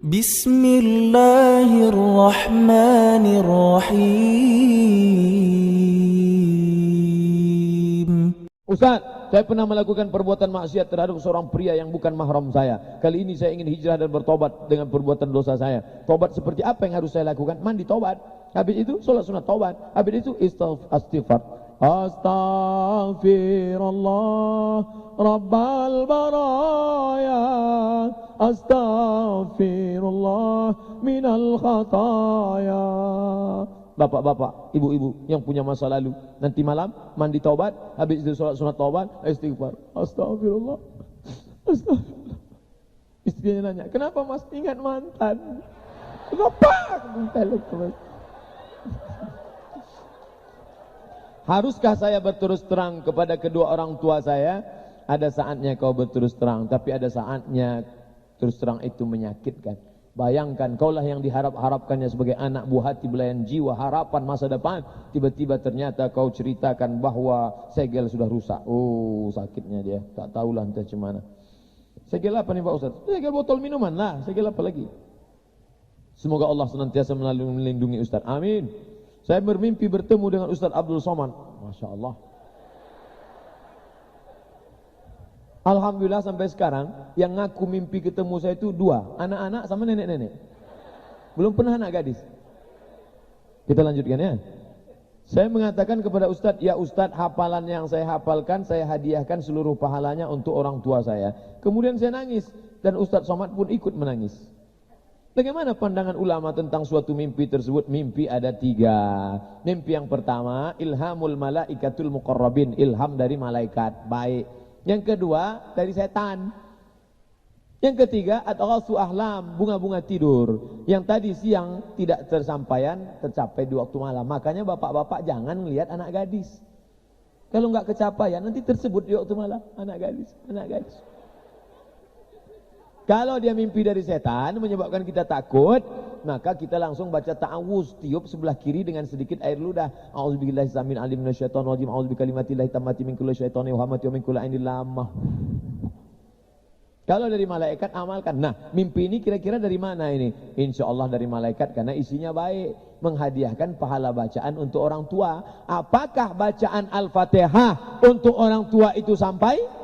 Bismillahirrahmanirrahim. Ustaz, saya pernah melakukan perbuatan maksiat terhadap seorang pria yang bukan mahram saya. Kali ini saya ingin hijrah dan bertobat dengan perbuatan dosa saya. Tobat seperti apa yang harus saya lakukan? Mandi tobat. Habis itu sholat sunat tobat. Habis itu istighfar. Astaghfirullah Rabbal baraya, astaghfirullah minal khataya. Bapak-bapak, ibu-ibu yang punya masa lalu, nanti malam mandi taubat, habis itu sholat sunat taubat, istighfar. Astagfirullah, astagfirullah. Istrinya nanya, kenapa mas ingat mantan? Kenapa? Haruskah saya berterus terang kepada kedua orang tua saya? Ada saatnya kau berterus terang, tapi ada saatnya terus terang itu menyakitkan. Bayangkan, kaulah yang diharap-harapkannya sebagai anak buah hati, belayan jiwa, harapan masa depan. Tiba-tiba ternyata kau ceritakan bahwa segel sudah rusak. Oh, sakitnya dia. Tak tahulah entah macam mana. Segel apa nih Pak Ustaz? Segel botol minuman lah. Segel apa lagi? Semoga Allah senantiasa melindungi Ustaz. Amin. Saya bermimpi bertemu dengan Ustaz Abdul Somad. Masya Allah. Alhamdulillah sampai sekarang yang ngaku mimpi ketemu saya itu dua, anak-anak sama nenek-nenek. Belum pernah anak gadis. Kita lanjutkan ya. Saya mengatakan kepada Ustaz, ya Ustaz, hafalan yang saya hafalkan saya hadiahkan seluruh pahalanya untuk orang tua saya. Kemudian saya nangis dan Ustaz Somad pun ikut menangis. Bagaimana pandangan ulama tentang suatu mimpi tersebut? Mimpi ada tiga. Mimpi yang pertama, ilhamul malaikatul muqarrabin, ilham dari malaikat baik. Yang kedua, dari setan. Yang ketiga, atghasu ahlam, bunga-bunga tidur. Yang tadi siang tidak tersampaian, tercapai di waktu malam. Makanya bapak-bapak jangan melihat anak gadis. Kalau enggak kecapaian, nanti tersebut di waktu malam. Anak gadis, anak gadis. Kalau dia mimpi dari setan menyebabkan kita takut, maka kita langsung baca ta'awuz, tiup sebelah kiri dengan sedikit air ludah. A'udzubillahi samil alim minasyaitonir rajim, a'udzubikalimatillahi tammati min kulli syaitani wa hamati wa min kulli ainin lamah. Kalau dari malaikat amalkan. Nah, mimpi ini kira-kira dari mana ini? Insyaallah dari malaikat karena isinya baik, menghadiahkan pahala bacaan untuk orang tua. Apakah bacaan Al-Fatihah untuk orang tua itu sampai?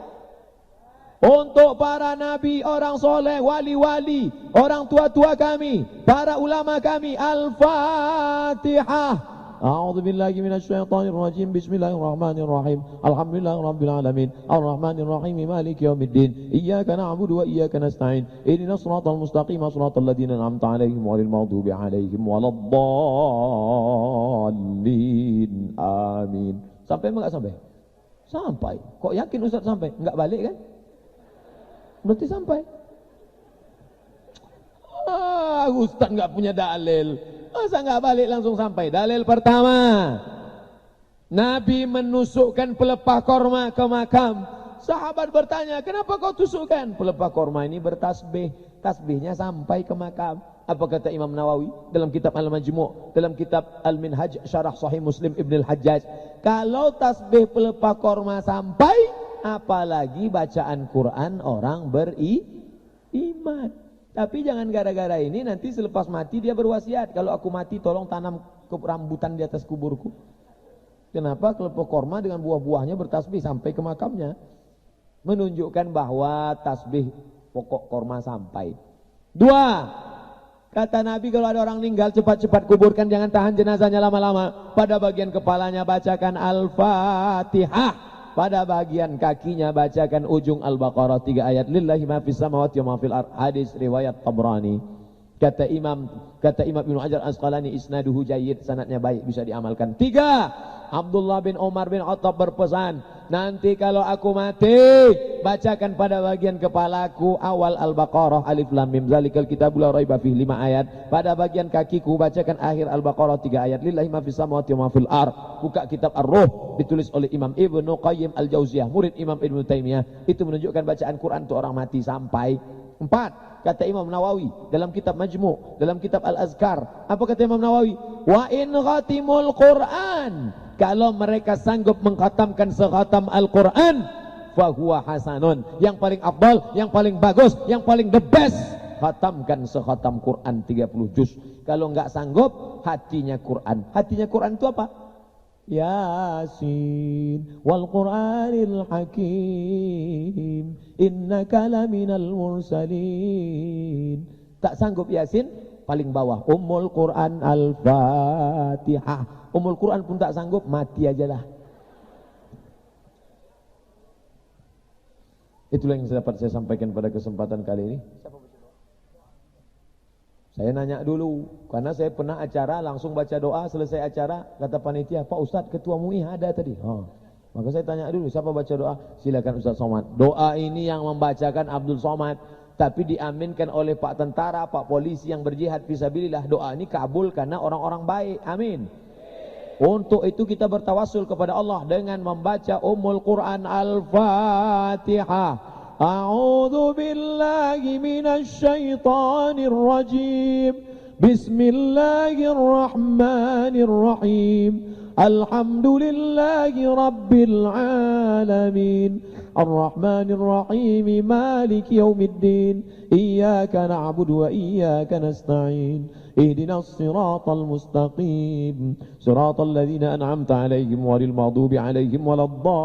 Untuk para nabi, orang soleh, wali-wali, orang tua-tua kami, para ulama kami, Al-Fatihah. A'udzu billahi minasyaitonir rajim. Bismillahirrahmanirrahim. Alhamdulillahirabbil alamin. Arrahmanir rahim. Maliki yaumiddin. Iyyaka na'budu wa iyyaka nasta'in. Ihdinas shiratal mustaqim, shiratal ladzina an'amta 'alaihim ghairil maghdubi 'alaihim waladdallin. Amin. Sampai enggak sampai? Sampai. Kok yakin Ustaz sampai? Enggak balik kan? Berarti sampai. Ustaz nggak punya dalil. Masa nggak balik langsung sampai? Dalil pertama, Nabi menusukkan pelepah korma ke makam. Sahabat bertanya, kenapa kau tusukkan? Pelepah korma ini bertasbih, tasbihnya sampai ke makam. Apa kata Imam Nawawi dalam kitab Al-Majmu', dalam kitab Al-Minhaj Syarah Sahih Muslim Ibn Al-Hajjaj? Kalau tasbih pelepah korma sampai, apalagi bacaan Quran orang beriman. Tapi jangan gara-gara ini nanti selepas mati dia berwasiat, kalau aku mati tolong tanam rambutan di atas kuburku. Kenapa? Kelepah korma dengan buah-buahnya bertasbih sampai ke makamnya, menunjukkan bahwa tasbih pokok korma sampai. Dua, kata Nabi, kalau ada orang meninggal cepat-cepat kuburkan, jangan tahan jenazahnya lama-lama. Pada bagian kepalanya bacakan Al-Fatihah, pada bagian kakinya bacakan ujung Al-Baqarah 3 ayat. Lillahi ma fis samawati wa ma fil ardh. Hadis riwayat Tabrani. Kata Imam Ibnu Hajar Asqalani, isnaduhu jayyid, sanadnya baik, bisa diamalkan. 3, Abdullah bin Umar bin Khattab berpesan, nanti kalau aku mati, bacakan pada bagian kepalaku awal Al-Baqarah alif lam mim zalikal kitabul la raiba fihi 5 ayat. Pada bagian kakiku bacakan akhir Al-Baqarah 3 ayat. Lillahi ma fis samawati wa ma fil ardh. Buka kitab Ar-Ruh, ditulis oleh Imam Ibnu Qayyim Al-Jauziyah, murid Imam Ibnu Taimiyah. Itu menunjukkan bacaan Quran untuk orang mati sampai. 4, kata Imam Nawawi dalam kitab Majmu', dalam kitab Al-Azkar. Apa kata Imam Nawawi? Wa in khatimul Quran, kalau mereka sanggup mengkhatamkan sekhatam Al-Quran, fahuwa hasanun, yang paling afdal, yang paling bagus, yang paling the best. khatamkan sekhatam Quran 30 juz. Kalau enggak sanggup, hatinya Quran. Hatinya Quran itu apa? Yasin wal Qur'anil Hakim innaka laminal mursalin. Tak sanggup Yasin, paling bawah Ummul Quran Al-Fatihah. Ummul Quran pun tak sanggup, mati ajalah. Itulah yang dapat saya sampaikan pada kesempatan kali ini. Saya nanya dulu, karena saya pernah acara langsung baca doa, selesai acara kata panitia, Pak Ustadz ketua MUI ada tadi. Maka saya tanya dulu, siapa baca doa? Silakan Ustadz Somad. Doa ini yang membacakan Abdul Somad, tapi diaminkan oleh Pak Tentara, Pak Polisi yang berjihad fisabilillah. Doa ini kabul karena orang-orang baik. Amin. Untuk itu kita bertawassul kepada Allah dengan membaca Ummul Quran Al-Fatihah. A'udzu billahi minasy syaithanir rajim. Bismillahirrahmanirrahim. Alhamdulillahi rabbil alamin. Ar-Rahmanir Rahim. Maliki yaumiddin. Iyyaka na'budu wa iyyaka nasta'in. Ihdinas siratal mustaqim. Siratal ladzina an'amta 'alaihim ghairil maghdubi 'alaihim waladdallin.